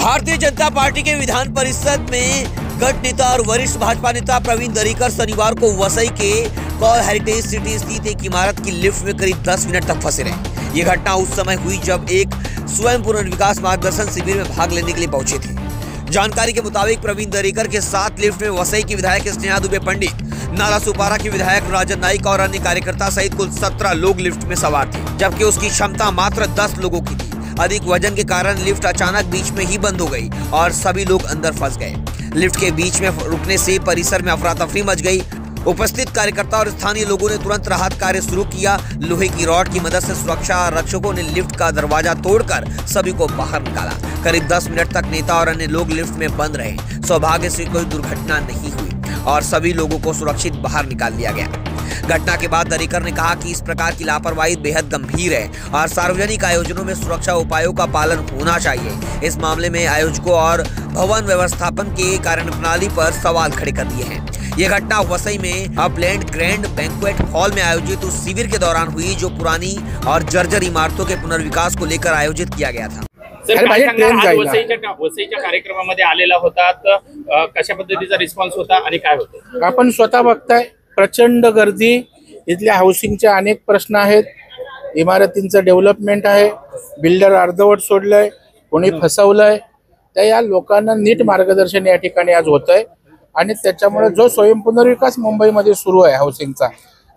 Bharatiya Janata party के विधान परिषद में गट नेता और वरिष्ठ भाजपा नेता प्रवीण दरेकर शनिवार को वसई के कॉल हेरिटेज सिटी स्थित एक इमारत की लिफ्ट में करीब 10 मिनट तक फंसे रहे। ये घटना उस समय हुई जब एक स्वयं पुनर्विकास मार्गदर्शन शिविर में भाग लेने के लिए पहुंचे थे। जानकारी के मुताबिक प्रवीण दरेकर के साथ लिफ्ट में वसई की विधायक स्नेहा दुबे पंडित, नाला सुपारा के विधायक राजन नाइक और अन्य कार्यकर्ता सहित कुल 17 लोग लिफ्ट में सवार थे, जबकि उसकी क्षमता मात्र 10 लोगों की थी। अधिक वजन के कारण लिफ्ट अचानक बीच में ही बंद हो गई और सभी लोग अंदर फंस गए। लिफ्ट के बीच में रुकने से परिसर में अफरा तफरी मच गई। उपस्थित कार्यकर्ता और स्थानीय लोगों ने तुरंत राहत कार्य शुरू किया। लोहे की रॉड की मदद से सुरक्षा रक्षकों ने लिफ्ट का दरवाजा तोड़कर सभी को बाहर निकाला। करीब 10 मिनट तक नेता और अन्य लोग लिफ्ट में बंद रहे। सौभाग्य से कोई दुर्घटना नहीं हुई और सभी लोगों को सुरक्षित बाहर निकाल लिया गया। घटना के बाद दरेकर ने कहा कि इस प्रकार की लापरवाही बेहद गंभीर है और सार्वजनिक आयोजनों में सुरक्षा उपायों का पालन होना चाहिए। इस मामले में आयोजकों और भवन व्यवस्थापन के कार्यप्रणाली पर सवाल खड़े कर दिए हैं। ये घटना वसई में अपलैंड ग्रैंड बैंक्वेट हॉल में आयोजित उस शिविर के दौरान हुई जो पुरानी और जर्जर इमारतों के पुनर्विकास को लेकर आयोजित किया गया था। वसईच्या कार्यक्रमामध्ये आलेला होता, कशा पद्धतीचा रिस्पॉन्स होता आणि काय होतं? आपण स्वतः बघताय, प्रचंड गर्दी। इथल्या हाऊसिंगचे अनेक प्रश्न आहेत, इमारतींचं डेव्हलपमेंट आहे, बिल्डर अर्धवट सोडलंय, कोणी फसवलंय। त्या या लोकांना नीट मार्गदर्शन या ठिकाणी आज होतंय आणि त्याच्यामुळे जो स्वयंपुनर्विकास मुंबईमध्ये सुरू आहे हाऊसिंगचा,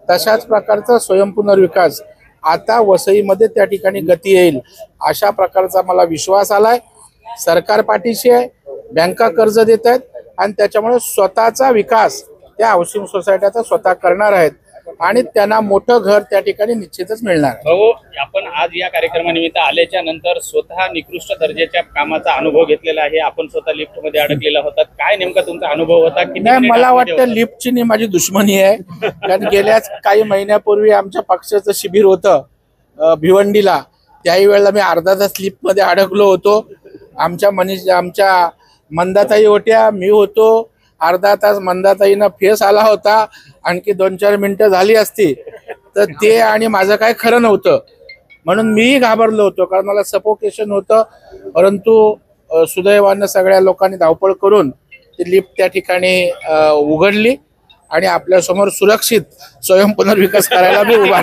तशाच प्रकारचा स्वयंपुनर्विकास आता वसईमध्ये त्या ठिकाणी गती येईल अशा प्रकारचा मला विश्वास आलाय। सरकार पाठीशी आहे, बँका कर्ज देत आहेत आणि त्याच्यामुळे स्वतःचा विकास त्या हाऊसिंग सोसायटीचा स्वतः करणार आहेत आणि त्यांना मोठं घर त्या ठिकाणी निश्चितच मिळणार आहे। हो, आपण आज या कार्यक्रमानिमित्त आल्याच्या नंतर स्वतः निकृष्ट दर्जाच्या कामाचा अनुभव घेतलेला आहे। आपण स्वतः लिफ्ट मध्ये अडकलेला होता, काय नेमका तुमचा अनुभव होता? नाही, मला वाटतं लिफ्टची नाही, माझी दुश्मनी आहे। कारण गेल्याच काही महिन्यापूर्वी आमच्या पक्षाचं शिबिर होतं भिवंडीला, त्याही वेळेला मी अर्धा तास लिफ्ट मध्ये अडकलो होतो। आमच्या मंदाताई होत्या, मी होतो। अर्धा तास मंदाताईनं फेस आला होता, आणखी 2-4 मिनिटं झाली असती तर ते आणि माझं काय खरं नव्हतं, म्हणून मीही घाबरलो होतो, कारण मला सफोकेशन होतं। परंतु सुदैवानं सगळ्या लोकांनी धावपळ करून ती लिफ्ट त्या ठिकाणी उघडली आणि आपल्या समोर सुरक्षित स्वयंपुनर्विकास करायला मी उभा